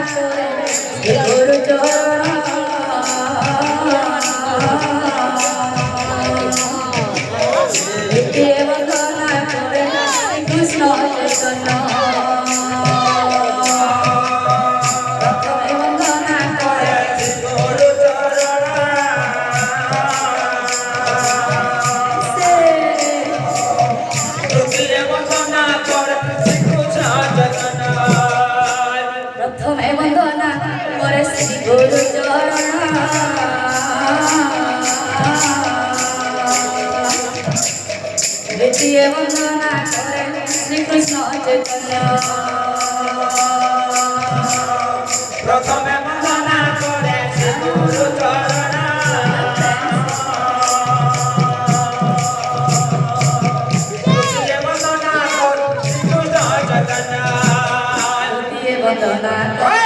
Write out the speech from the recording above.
করে গুরু চরণ দ্বিতীয় বন্দনা করে কৃষ্ণ চৈতন্য প্রথমে বন্দনা করে গুরু চরণ দ্বিতীয় বন্দনা করে কৃষ্ণ চৈতন্য প্রথমে বন্দনা করে শ্রী গুরু চরণ দ্বিতীয় বন্দনা করে শ্রীকৃষ্ণ চৈতন্য প্রথমে বন্দনা করে শ্রী গুরু চরণ দ্বিতীয় বন্দনা করে শ্রীকৃষ্ণ চৈতন্য দ্বিতীয় বন্দনা করে